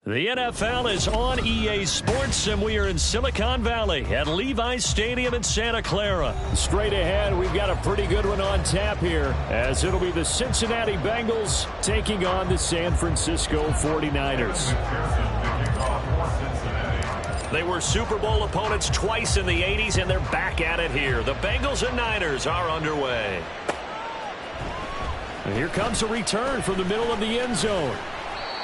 The NFL is on EA Sports, and we are in Silicon Valley at Levi's Stadium in Santa Clara. Straight ahead, we've got a pretty good one on tap here, as it'll be the Cincinnati Bengals taking on the San Francisco 49ers. They were Super Bowl opponents twice in the 80s, and they're back at it here. The Bengals and Niners are underway. And here comes a return from the middle of the end zone.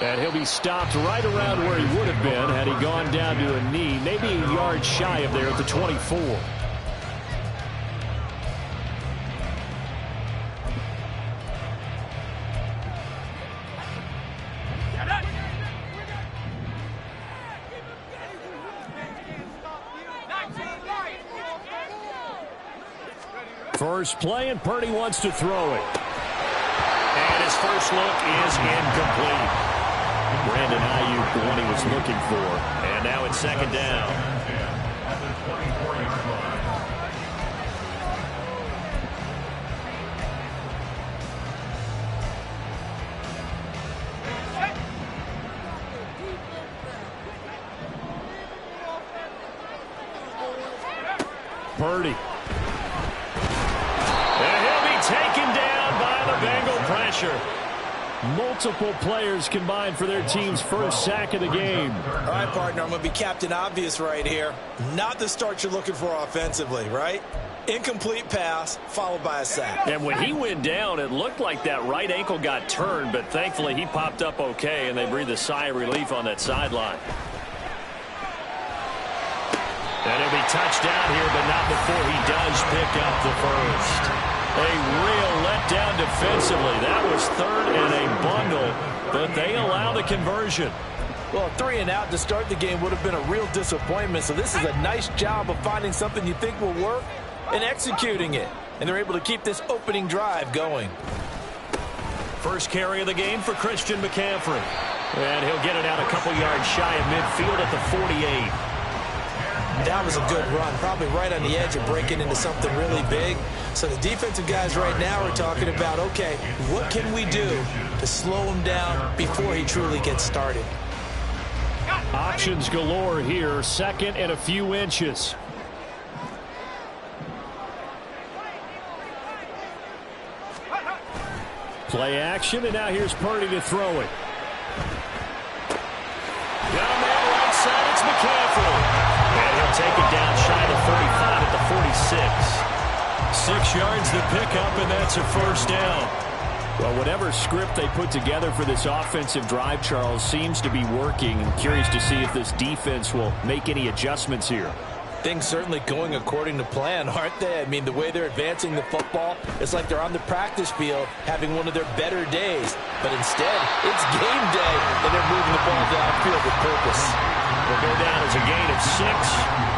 And he'll be stopped right around where he would have been had he gone down to a knee, maybe a yard shy of there at the 24. First play, and Purdy wants to throw it. And his first look is incomplete. Brandon Ayuk, the one he was looking for. And now it's second down. Purdy. And he'll be taken down by the Bengal pressure. Multiple players combined for their team's first sack of the game. All right, partner, I'm going to be Captain Obvious right here. Not the start you're looking for offensively, right? Incomplete pass, followed by a sack. And when he went down, it looked like that right ankle got turned, but thankfully he popped up okay, and they breathed a sigh of relief on that sideline. And he'll be touched down here, but not before he does pick up the first. A real letdown defensively. That was third and a bundle, but they allow the conversion. Well, 3 and out to start the game would have been a real disappointment, so this is a nice job of finding something you think will work and executing it. And they're able to keep this opening drive going. First carry of the game for Christian McCaffrey. And he'll get it out a couple yards shy of midfield at the 48. That was a good run, probably right on the edge of breaking into something really big. So the defensive guys right now are talking about, okay, what can we do to slow him down before he truly gets started? Options galore here, second and a few inches. Play action, and now here's Purdy to throw it. Got a man right side, it's McCaffrey. And he'll take it down shy of 35 at the 46. 6 yards the pickup, and that's a first down. Well, whatever script they put together for this offensive drive, Charles, seems to be working. I'm curious to see if this defense will make any adjustments here. Things certainly going according to plan, aren't they? I mean, the way they're advancing the football, it's like they're on the practice field having one of their better days. But instead, it's game day, and they're moving the ball downfield with purpose. Will go down as a gain of 6,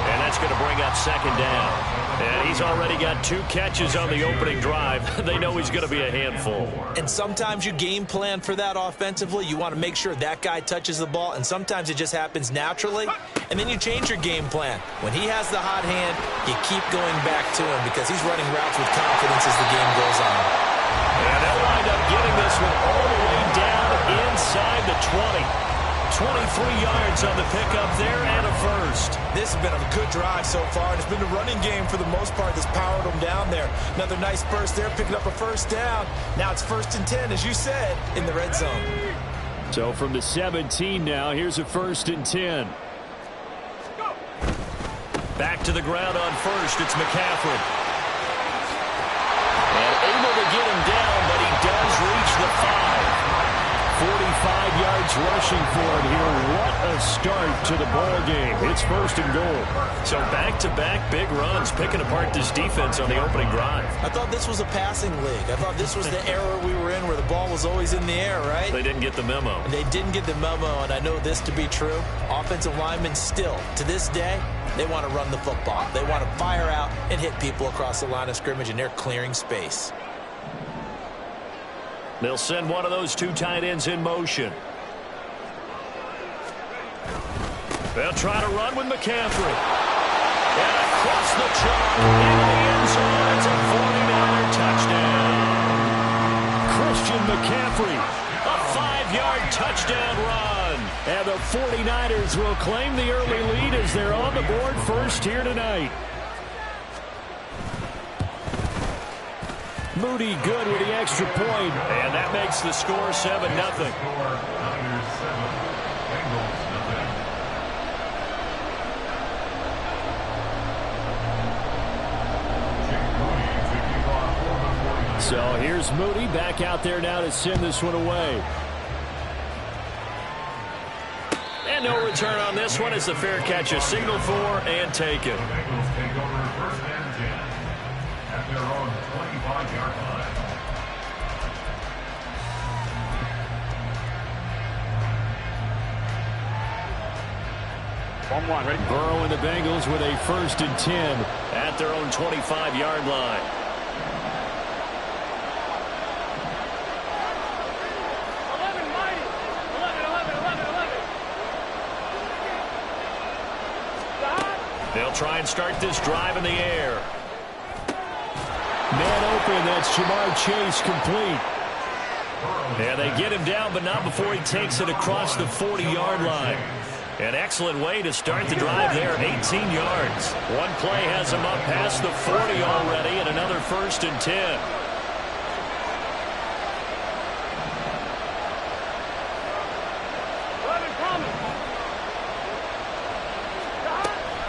and that's going to bring up second down. And he's already got 2 catches on the opening drive. They know he's going to be a handful. And sometimes you game plan for that offensively. You want to make sure that guy touches the ball, and sometimes it just happens naturally. And then you change your game plan. When he has the hot hand, you keep going back to him because he's running routes with confidence as the game goes on. And they'll wind up getting this one all the way down inside the 20. 23 yards on the pickup there and a first. This has been a good drive so far, and it's been the running game for the most part that's powered them down there. Another nice burst there, picking up a first down. Now it's 1st and 10, as you said, in the red zone. So from the 17 now, here's a 1st and 10. Back to the ground on first, it's McCaffrey. And able to get him down, but he does reach the 5. 45 yards rushing for him here. What a start to the ball game. It's 1st and goal. So back-to-back big runs, picking apart this defense on the opening drive. I thought this was a passing league. I thought this was the era we were in where the ball was always in the air, right? They didn't get the memo. And they didn't get the memo, and I know this to be true. Offensive linemen still, to this day, they want to run the football. They want to fire out and hit people across the line of scrimmage, and they're clearing space. They'll send one of those 2 tight ends in motion. They'll try to run with McCaffrey. And across the chalk into the end zone. It's a 49er touchdown. Christian McCaffrey, a 5-yard touchdown run. And the 49ers will claim the early lead as they're on the board first here tonight. Moody good with the extra point. And that makes the score 7-0. So here's Moody back out there now to send this one away. And no return on this one as the fair catch is signaled for and taken. Ready? Burrow and the Bengals with a 1st and 10 at their own 25-yard line. They'll try and start this drive in the air. Man open, that's Jamar Chase complete. And they get him down, but not before he takes it across the 40-yard line. An excellent way to start the drive there, 18 yards. One play has him up past the 40 already, and another 1st and 10.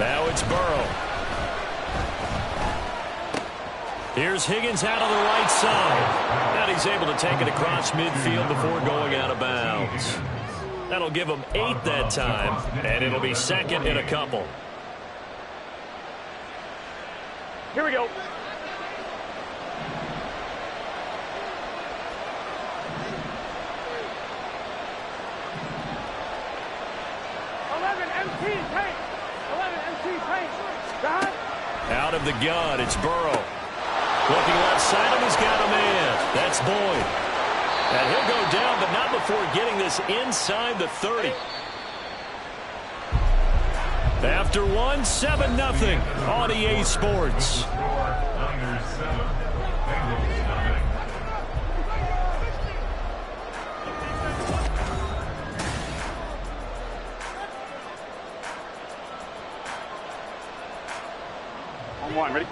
Now it's Burrow. Here's Higgins out on the right side. And he's able to take it across midfield before going out of bounds. That'll give him 8 that time, and it'll be 2nd and a couple. Here we go. Out of the gun, it's Burrow. Looking left side, and he's got a man. That's Boyd. And he'll go down, but not before getting this inside the 30. After 1, 7-0 on EA Sports. On one, ready?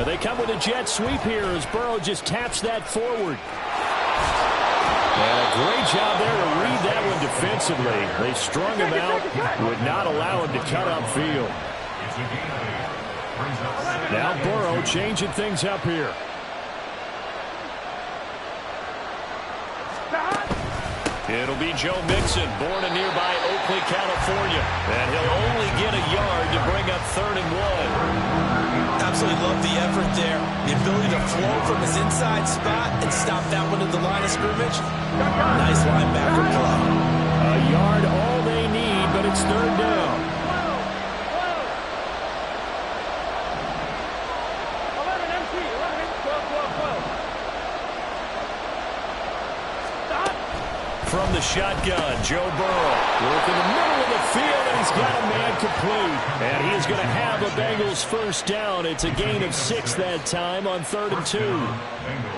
They come with a jet sweep here as Burrow just taps that forward. And a great job there to read that one defensively. They strung him out, would not allow him to cut upfield. Now Burrow changing things up here. It'll be Joe Mixon, born in nearby Oakley, California. And he'll only get a yard to bring up 3rd and 1. Absolutely love the effort there. The ability to flow from his inside spot and stop that one at the line of scrimmage. Nice linebacker play. A yard all they need, but it's 3rd down. 11 MT, 12. From the shotgun, Joe Burrow working in the middle of the field, and he's got a man complete. And he is going to have a Bengals 1st down. It's a gain of 6 that time on 3rd and 2.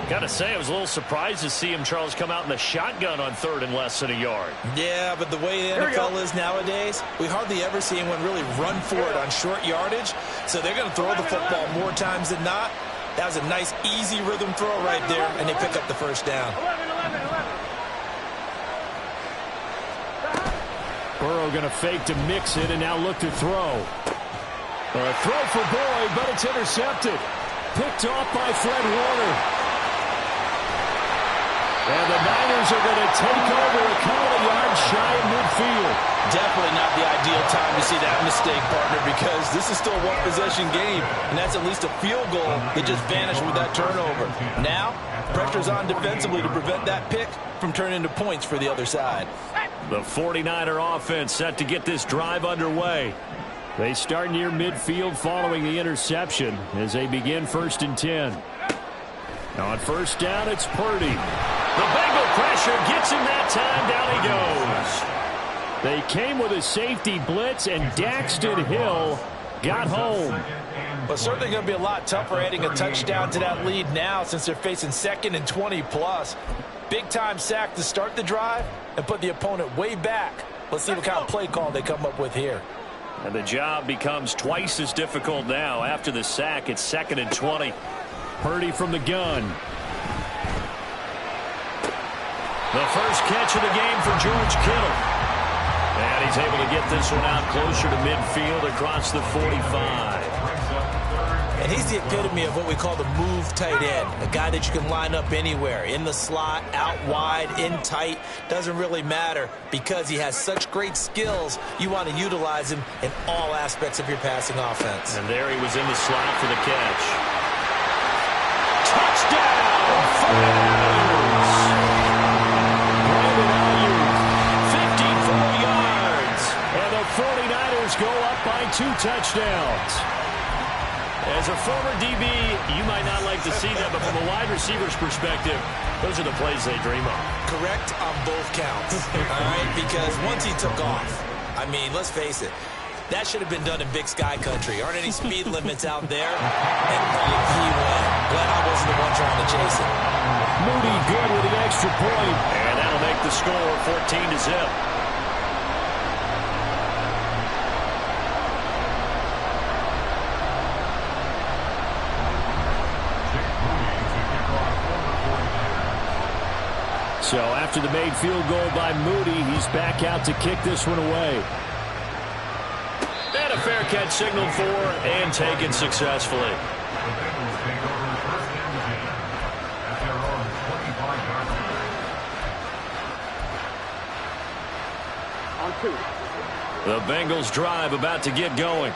Got to say, I was a little surprised to see him, Charles, come out in the shotgun on 3rd and less than a yard. Yeah, but the way the NFL is nowadays, we hardly ever see anyone really run for it on short yardage. So they're going to throw the football more times than not. That was a nice, easy rhythm throw right there, and they pick up the 1st down. 11. Burrow going to fake to mix it and now look to throw. A throw for Boyd, but it's intercepted. Picked off by Fred Warner. And the Niners are going to take over a couple of yards shy of midfield. Definitely not the ideal time to see that mistake, partner, because this is still a one-possession game, and that's at least a field goal that just vanished with that turnover. Now, pressure's on defensively to prevent that pick from turning into points for the other side. The 49er offense set to get this drive underway. They start near midfield following the interception as they begin 1st and 10. On 1st down, it's Purdy. The Bengal pressure gets him that time. Down he goes. They came with a safety blitz, and Daxton Hill got home. Well, certainly going to be a lot tougher adding a touchdown to that lead now since they're facing 2nd and 20+. Big-time sack to start the drive and put the opponent way back. Let's see what kind of play call they come up with here. And the job becomes twice as difficult now. After the sack, it's 2nd and 20. Purdy from the gun. The first catch of the game for George Kittle. And he's able to get this one out closer to midfield across the 45. And he's the epitome of what we call the move tight end. A guy that you can line up anywhere. In the slot, out wide, in tight. Doesn't really matter because he has such great skills. You want to utilize him in all aspects of your passing offense. And there he was in the slot for the catch. Touchdown! 54 yards. And the 49ers go up by 2 touchdowns. As a former DB, you might not like to see that, but from a wide receiver's perspective, those are the plays they dream of. Correct on both counts, all right? Because once he took off, I mean, let's face it, that should have been done in Big Sky Country. Aren't any speed limits out there? And he went. Glad I wasn't the one trying to chase it. Moody good with the extra point. And that'll make the score 14-0. So after the made field goal by Moody, he's back out to kick this one away. And a fair catch signaled for and taken successfully. On 2. The Bengals drive about to get going.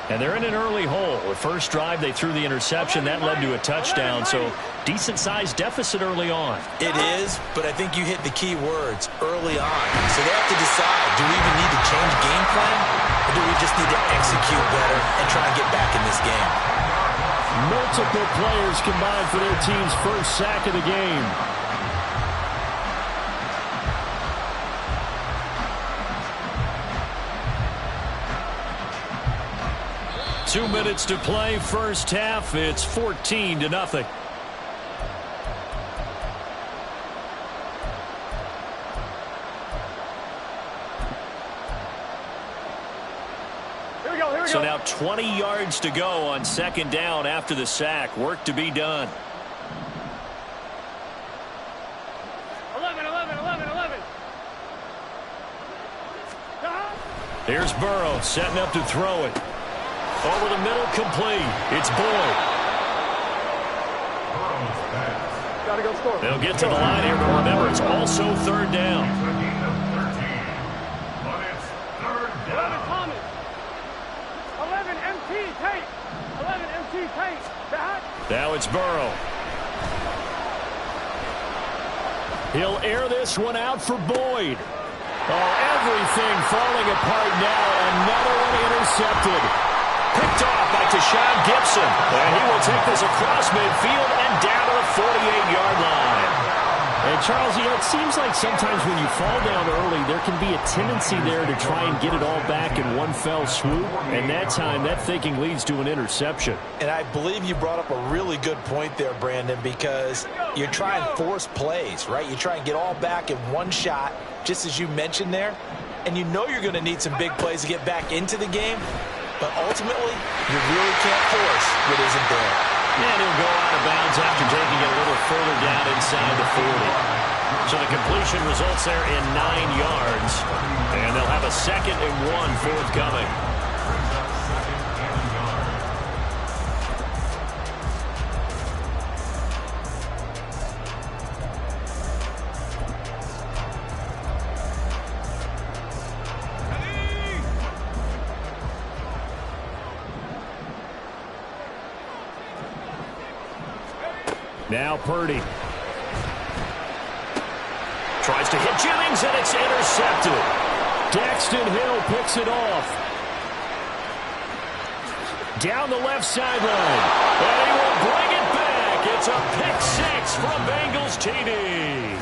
And they're in an early hole. The first drive, they threw the interception. That led to a touchdown, so decent-sized deficit early on. It is, but I think you hit the key words, early on. So they have to decide, do we even need to change game plan, or do we just need to execute better and try and get back in this game? Multiple players combined for their team's first sack of the game. Two minutes to play, first half. It's 14-0. Here we go. So now 20 yards to go on 2nd down after the sack. Work to be done. 11. Here's Burrow setting up to throw it. Over the middle, complete. It's Boyd. Gotta go score. They'll get to the line here, but remember, it's also 3rd down. 11 Thomas. 11 MT Tate. 11 MT Tate. Back. Now it's Burrow. He'll air this one out for Boyd. Oh, everything falling apart now. Another one intercepted. Picked off by Tashawn Gibson. And he will take this across midfield and down to the 48-yard line. And, Charles, it seems like sometimes when you fall down early, there can be a tendency there to try and get it all back in one fell swoop. And that time, that thinking leads to an interception. And I believe you brought up a really good point there, Brandon, because you're trying to force plays, right? You try and get all back in one shot, just as you mentioned there. And you know you're going to need some big plays to get back into the game. But ultimately, you really can't force what isn't there. And he'll go out of bounds after taking it a little further down inside the 40. So the completion results there in 9 yards. And they'll have a 2nd and 1 forthcoming. Now Purdy. Tries to hit Jennings, and it's intercepted. Daxton Hill picks it off. Down the left sideline. And he will bring it back. It's a pick 6 from Bengals TD.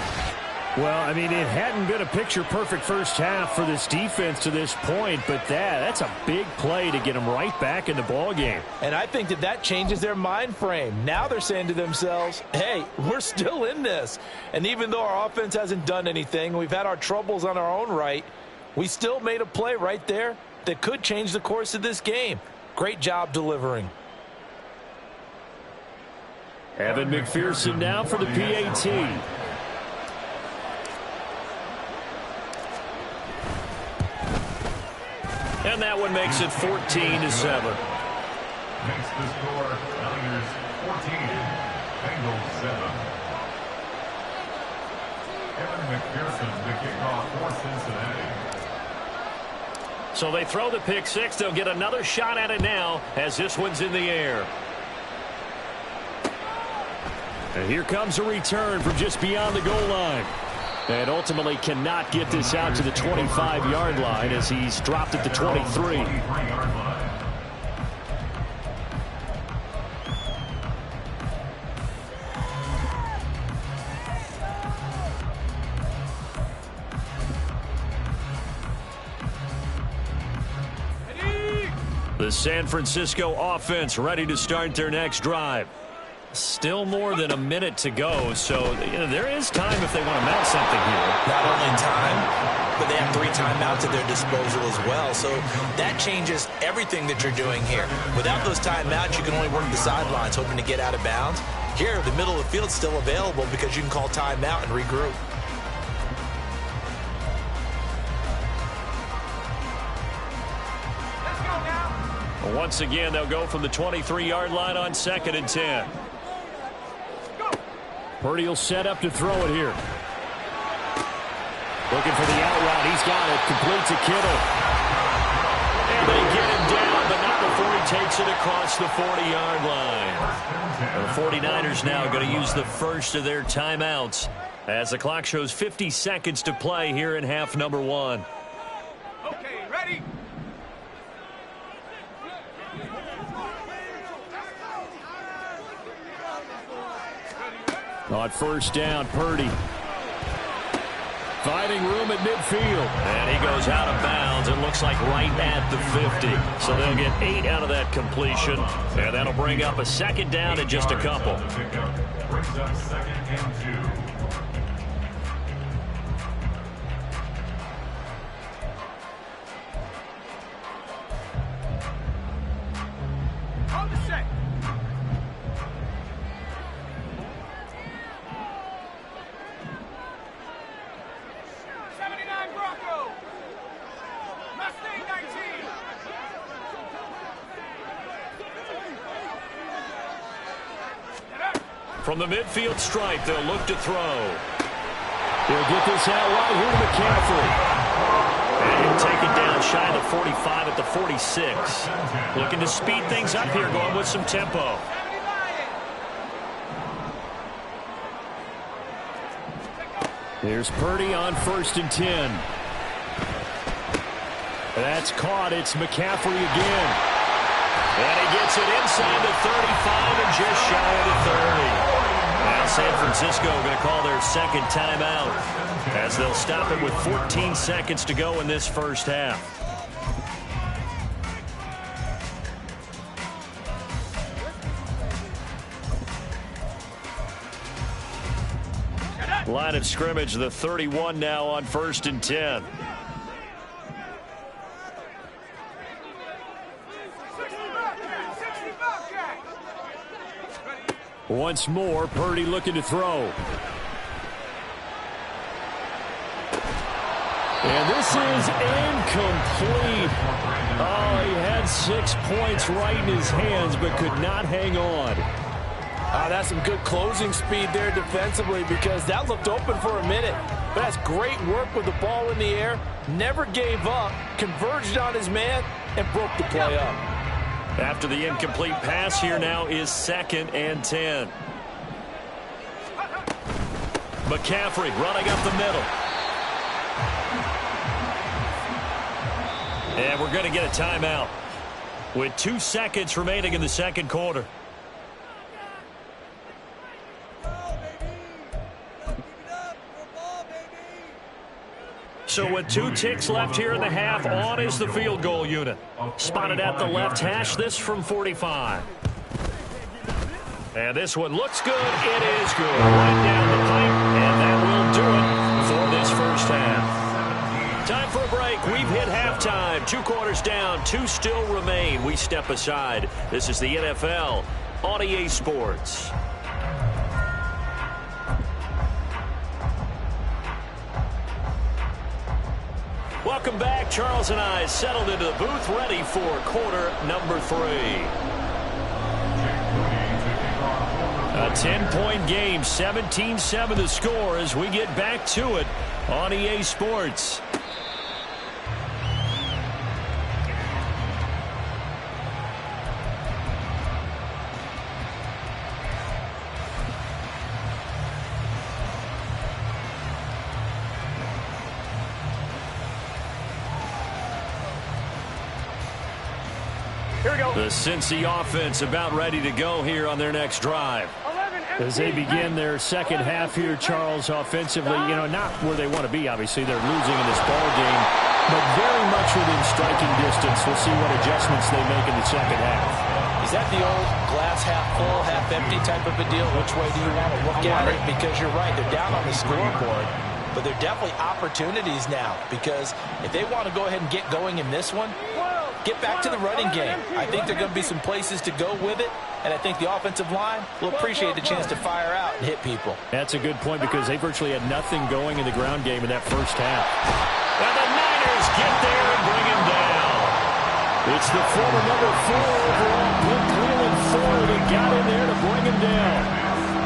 Well, I mean, it hadn't been a picture-perfect first half for this defense to this point, but that's a big play to get them right back in the ballgame. And I think that changes their mind frame. Now they're saying to themselves, hey, we're still in this. And even though our offense hasn't done anything, we've had our troubles on our own right, we still made a play right there that could change the course of this game. Great job delivering. Evan McPherson now for the PAT. And that one makes it 14-7. Makes the score, Tigers 14, Bengals 7. Evan McPherson, the kickoff for Cincinnati. So they throw the pick six. They'll get another shot at it now as this one's in the air. And here comes a return from just beyond the goal line. And ultimately cannot get this out to the 25-yard line as he's dropped at the 23. The San Francisco offense ready to start their next drive. Still more than a minute to go, so there is time if they want to mount something here. Not only time, but they have 3 timeouts at their disposal as well, so that changes everything that you're doing here. Without those timeouts, you can only work the sidelines, hoping to get out of bounds. Here, the middle of the field is still available because you can call timeout and regroup. Once again, they'll go from the 23-yard line on 2nd and 10. Purdy will set up to throw it here. Looking for the out route. He's got it. Complete to Kittle. And they get him down, but not before he takes it across the 40-yard line. The 49ers now going to use the first of their timeouts as the clock shows 50 seconds to play here in half number 1. Okay, ready? On first down, Purdy. Finding room at midfield. And he goes out of bounds. It looks like right at the 50. So they'll get 8 out of that completion. And that'll bring up a second down in just a couple. Brings up 2nd and 2. From the midfield stripe, they'll look to throw. They'll get this out right here to McCaffrey. And he'll take it down shy of the 45 at the 46. Looking to speed things up here, going with some tempo. Here's Purdy on 1st and 10. That's caught. It's McCaffrey again. And he gets it inside the 35 and just shy of the 30. Now San Francisco going to call their second timeout as they'll stop it with 14 seconds to go in this first half. Line of scrimmage, the 31 now on 1st and 10. Once more, Purdy looking to throw. And this is incomplete. Oh, he had 6 points right in his hands, but could not hang on. That's some good closing speed there defensively because that looked open for a minute. But that's great work with the ball in the air. Never gave up, converged on his man, and broke the play up. After the incomplete pass, here now is 2nd and 10. McCaffrey running up the middle. And we're going to get a timeout with 2 seconds remaining in the second quarter. So with 2 ticks left here in the half, on is the field goal unit. Spotted at the left hash, this from 45. And this one looks good. It is good. Right down the pipe, and that will do it for this first half. Time for a break. We've hit halftime. 2 quarters down, 2 still remain. We step aside. This is the NFL on EA Sports. Welcome back. Charles and I settled into the booth, ready for quarter number 3. A 10-point game, 17-7 the score as we get back to it on EA Sports. The Cincy offense about ready to go here on their next drive. As they begin their second half here, Charles, offensively, not where they want to be, obviously. They're losing in this ball game, but very much within striking distance. We'll see what adjustments they make in the second half. Is that the old glass half full, half empty type of a deal? Which way do you want to look at it? Because you're right, they're down on the scoreboard, but they're definitely opportunities now, because if they want to go ahead and get going in this one, get back to the running game. I think there are going to be some places to go with it, and I think the offensive line will appreciate the chance to fire out and hit people. That's a good point, because they virtually had nothing going in the ground game in that first half. And the Niners get there and bring him down. It's the former number 4 overall, Blake Cleveland Ford, who got in there to bring him down.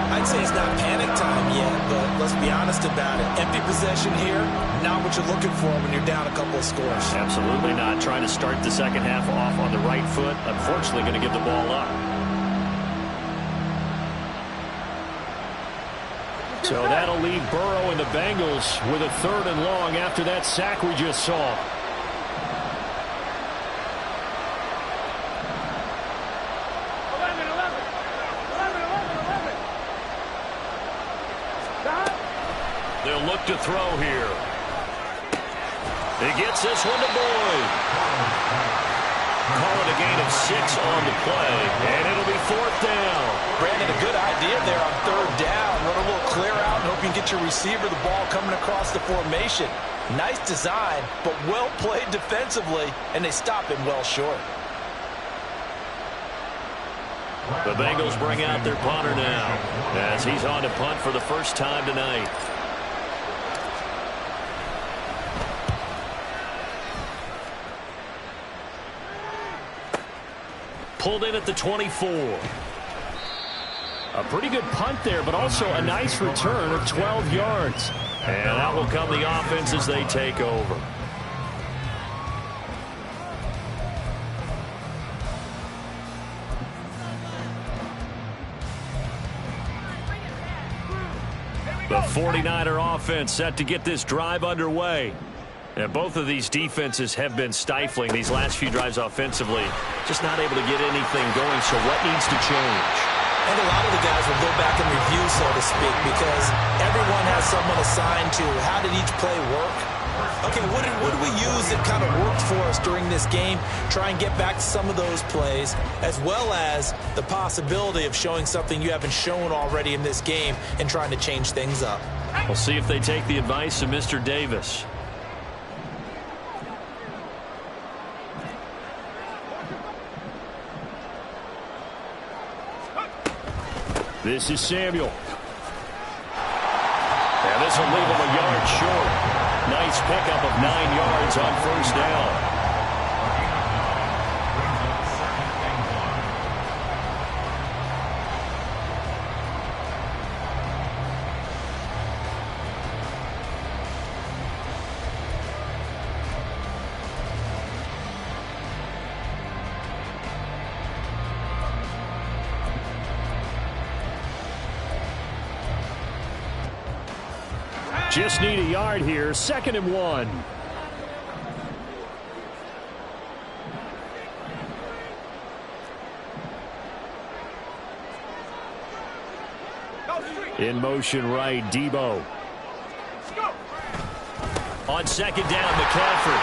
I'd say it's not panic time yet, but let's be honest about it. Empty possession here, not what you're looking for when you're down a couple of scores. Absolutely not. Trying to start the second half off on the right foot. Unfortunately, going to give the ball up. So that'll leave Burrow and the Bengals with a 3rd and long after that sack we just saw. They'll look to throw here. He gets this one to Boyd. Call it a gain of 6 on the play, and it'll be 4th down. Brandon, a good idea there on 3rd down. Run a little clear out and hope you can get your receiver the ball coming across the formation. Nice design, but well played defensively, and they stop him well short. The Bengals bring out their punter now as he's on to punt for the first time tonight. Pulled in at the 24. A pretty good punt there, but also a nice return of 12 yards. And out will come the offense as they take over. The 49er offense set to get this drive underway. And both of these defenses have been stifling these last few drives offensively. Just not able to get anything going, so what needs to change? And a lot of the guys will go back and review, so to speak, because everyone has someone assigned to how did each play work. Okay, what did we use that kind of worked for us during this game? Try and get back to some of those plays, as well as the possibility of showing something you haven't shown already in this game and trying to change things up. We'll see if they take the advice of Mr. Davis. This is Samuel. And this will leave him a yard short. Nice pickup of 9 yards on 1st down. Just need a yard here. 2nd and 1. In motion right, Debo. On second down, McCaffrey.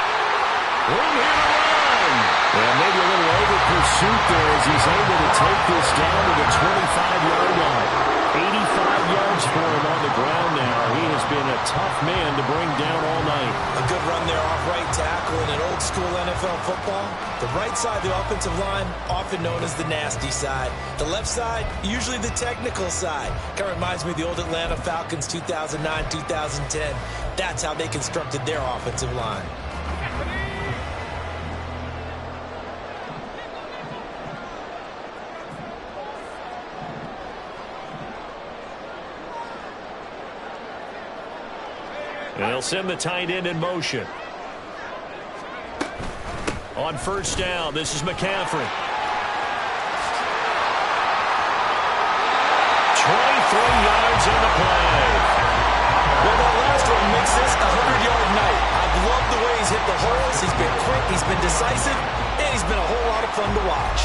Room here to run. And maybe a little over pursuit there as he's able to take this down to the 25-yard line. 85 yards for him on the ground now. He has been a tough man to bring down all night. A good run there off right tackle in an old-school NFL football. The right side of the offensive line, often known as the nasty side. The left side, usually the technical side. Kind of reminds me of the old Atlanta Falcons 2009, 2010. That's how they constructed their offensive line. And they'll send the tight end in motion. On first down, this is McCaffrey. 23 yards on the play. Well, that last one makes this a 100-yard night. I've loved the way he's hit the holes. He's been quick, he's been decisive, and he's been a whole lot of fun to watch.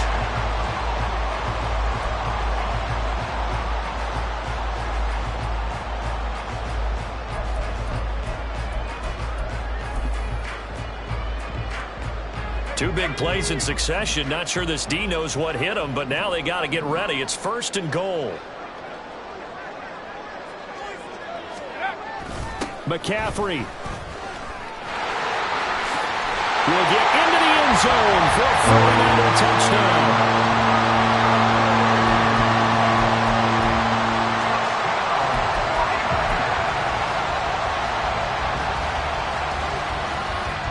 Two big plays in succession. Not sure this D knows what hit him, but now they got to get ready. It's first and goal. McCaffrey will get into the end zone for a 49er touchdown.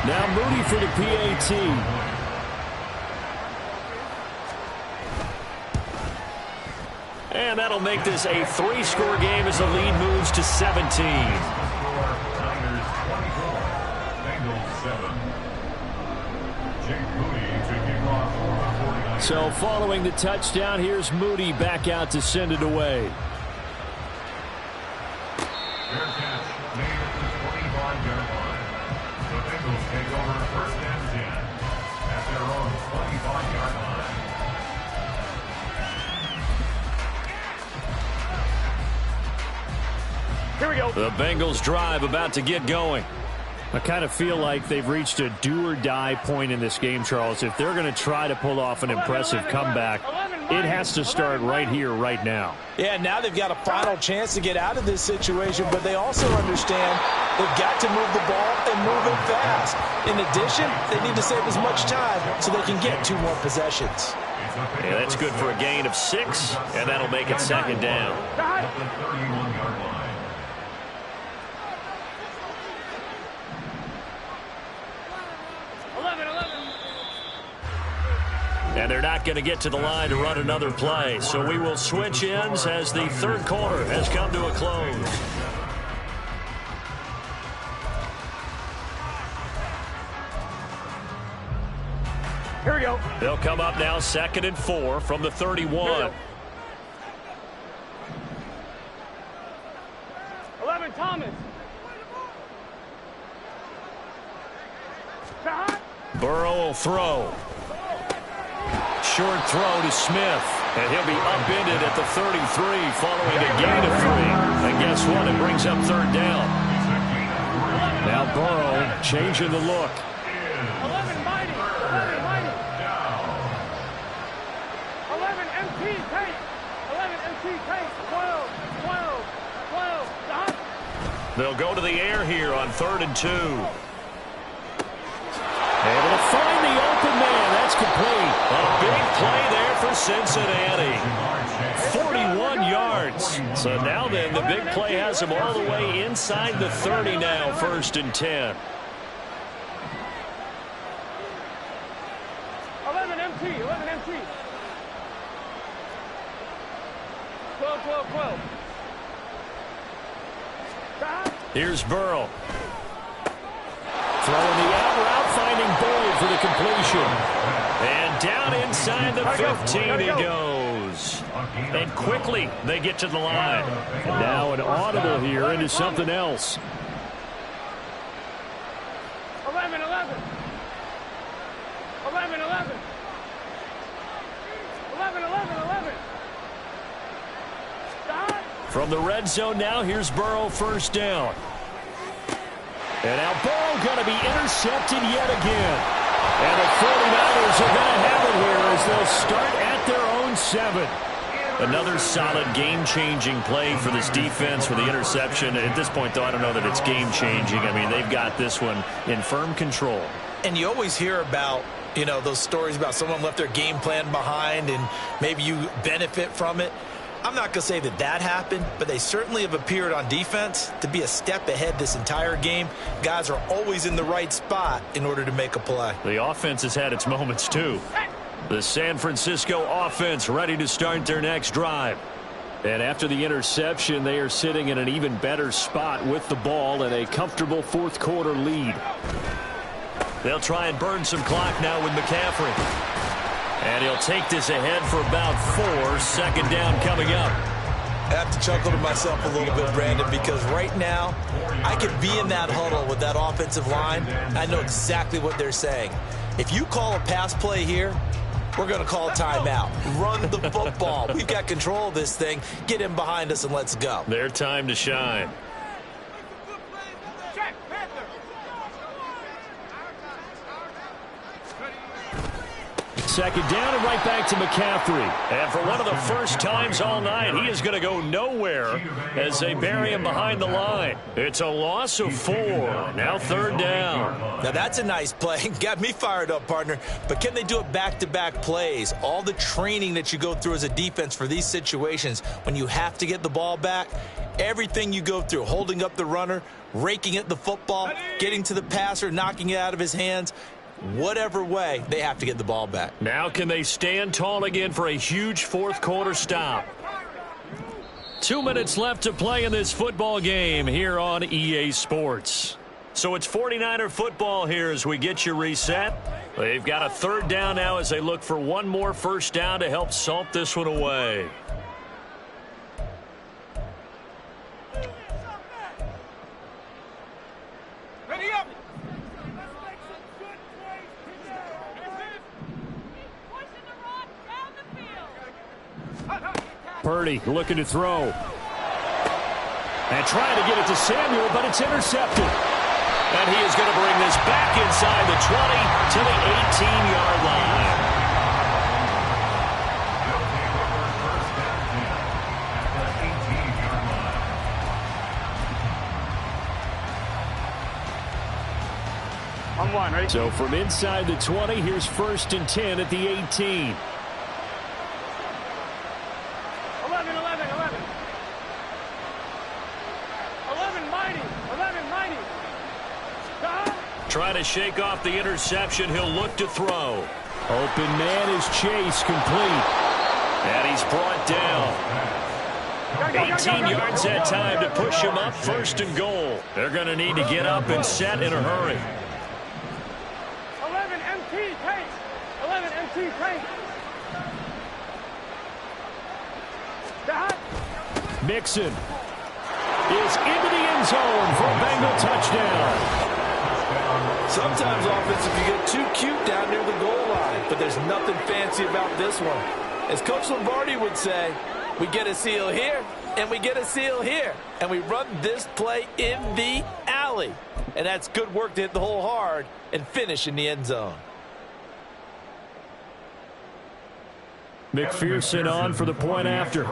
Now Moody for the PAT. And that'll make this a 3-score game as the lead moves to 17. So following the touchdown, here's Moody back out to send it away. Fair catch made at the 25-yard line. The Bengals take over first and 10 at their own 25-yard line. Here we go. The Bengals drive about to get going. I kind of feel like they've reached a do-or-die point in this game, Charles. If they're going to try to pull off an impressive comeback, it has to start right here, right now. Yeah, now they've got a final chance to get out of this situation, but they also understand they've got to move the ball and move it fast. In addition, they need to save as much time so they can get 2 more possessions. Yeah, that's good for a gain of 6, and that'll make it second down. At the 31-yard line. And they're not going to get to the line to run another play. So we will switch ends as the third quarter has come to a close. Here we go. They'll come up now 2nd and 4 from the 31. 11, Thomas. Burrow will throw. Short throw to Smith. And he'll be upended at the 33 following a gain of 3. And guess what? It brings up third down. Now Burrow changing the look. 11, Mighty. 11, Mighty. 11, MT, Tank. 11, MT, Tank. 12, 12, 12. Stop. They'll go to the air here on 3rd and 2. Able to find the open man. That's complete. A big play there for Cincinnati. 41 yards. So now then, the big play has him all the way inside the 30 now, 1st and 10. 11, MT. 11, MT. 12, 12, 12. Stop. Here's Burrow. Throwing the out route, finding Boyd for the completion. And down inside the 15 he goes. And quickly they get to the line. And now an audible here into something else. 11, 11. 11, 11. 11, 11, 11. Stop. From the red zone now, here's Burrow, 1st down. And now Burrow going to be intercepted yet again. And the 49ers are going to have it here as they'll start at their own 7. Another solid game-changing play for this defense for the interception. At this point, though, I don't know that it's game-changing. I mean, they've got this one in firm control. And you always hear about, you know, those stories about someone left their game plan behind and maybe you benefit from it. I'm not going to say that that happened, but they certainly have appeared on defense to be a step ahead this entire game. Guys are always in the right spot in order to make a play. The offense has had its moments, too. The San Francisco offense ready to start their next drive. And after the interception, they are sitting in an even better spot with the ball and a comfortable fourth-quarter lead. They'll try and burn some clock now with McCaffrey. And he'll take this ahead for about 4. Second down coming up. I have to chuckle to myself a little bit, Brandon, because right now I could be in that huddle with that offensive line. I know exactly what they're saying. If you call a pass play here, we're going to call a timeout. Run the football. We've got control of this thing. Get him behind us and let's go. Their time to shine. Second down and right back to McCaffrey. And for one of the first times all night, he is going to go nowhere as they bury him behind the line. It's a loss of 4. Now third down. Now that's a nice play. Got me fired up, partner. But can they do it back-to-back plays? All the training that you go through as a defense for these situations, when you have to get the ball back, everything you go through, holding up the runner, raking at the football, getting to the passer, knocking it out of his hands, whatever way, they have to get the ball back. Now can they stand tall again for a huge fourth-quarter stop? 2 minutes left to play in this football game here on EA Sports. So it's 49er football here as we get you reset. They've got a third down now as they look for one more first down to help salt this one away. Ready up! Purdy looking to throw. And trying to get it to Samuel, but it's intercepted. And he is going to bring this back inside the 20 to the 18-yard line. On one, ready? So from inside the 20, here's 1st and 10 at the 18. 11, 11, 11. 11, mighty. 11, mighty. Trying to shake off the interception. He'll look to throw. Open man is Chase, complete. And he's brought down. 18 yards that time to push him up, 1st and goal. They're going to need to get up and set in a hurry. 11, MT, pace. 11, MT, pace. Mixon is into the end zone for a Bengal touchdown. Sometimes offense, if you get too cute down near the goal line, but there's nothing fancy about this one. As Coach Lombardi would say, we get a seal here, and we get a seal here, and we run this play in the alley. And that's good work to hit the hole hard and finish in the end zone. McPherson on for the point after.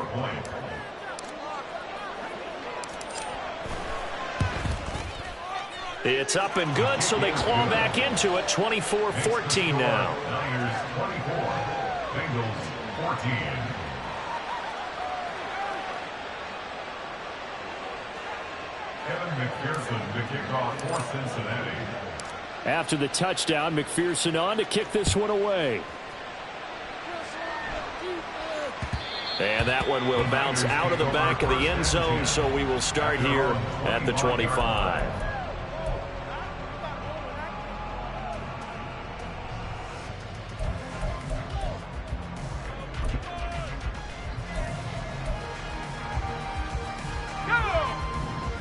It's up and good, so they claw back into it. 24-14 now. Niners 24, Bengals 14. Kevin McPherson to kick off for Cincinnati. After the touchdown, McPherson on to kick this one away. And that one will bounce out of the back of the end zone, so we will start here at the 25.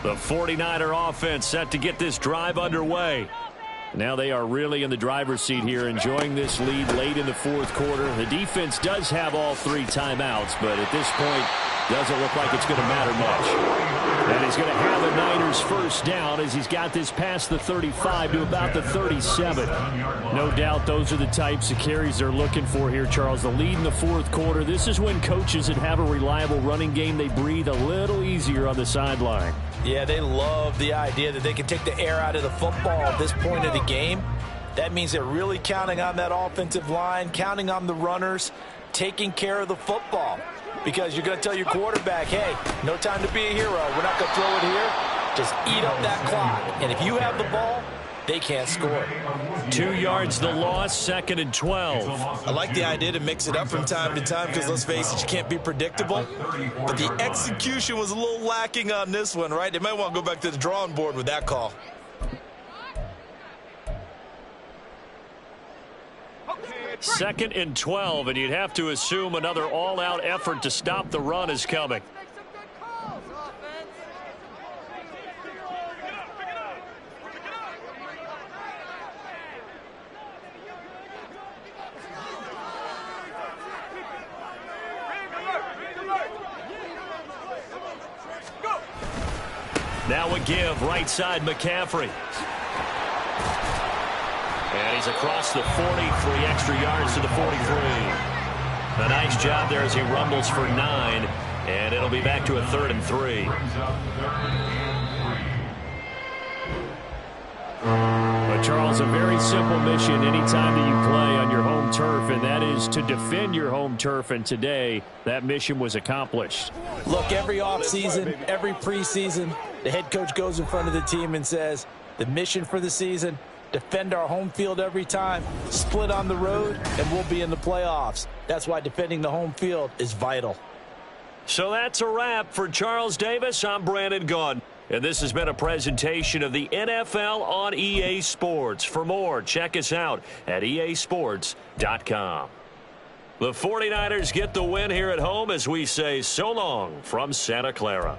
The 49er offense set to get this drive underway. Now they are really in the driver's seat here, enjoying this lead late in the fourth quarter. The defense does have all 3 timeouts, but at this point, Doesn't look like it's going to matter much. And he's going to have a Niners first down as he's got this past the 35 to about the 37. No doubt those are the types of carries they're looking for here, Charles. The lead in the fourth quarter. This is when coaches that have a reliable running game, they breathe a little easier on the sideline. Yeah, they love the idea that they can take the air out of the football at this point of the game. That means they're really counting on that offensive line, counting on the runners, taking care of the football. Because you're going to tell your quarterback, hey, no time to be a hero. We're not going to throw it here. Just eat up that clock. And if you have the ball, they can't score. 2 yards the loss, 2nd and 12. I like the idea to mix it up from time to time because, let's face it, you can't be predictable. But the execution was a little lacking on this one, right? They might want to go back to the drawing board with that call. Second and 12, and you'd have to assume another all-out effort to stop the run is coming. Now a give, right side McCaffrey. And he's across the 40, 3 extra yards to the 43. A nice job there as he rumbles for 9, and it'll be back to a 3rd and 3. But Charles, a very simple mission anytime that you play on your home turf, and that is to defend your home turf, and today that mission was accomplished. Look, every offseason, every preseason, the head coach goes in front of the team and says, the mission for the season, defend our home field every time, split on the road, and we'll be in the playoffs. That's why defending the home field is vital. So that's a wrap for Charles Davis. I'm Brandon Gaudin. And this has been a presentation of the NFL on EA Sports. For more, check us out at easports.com. The 49ers get the win here at home as we say so long from Santa Clara.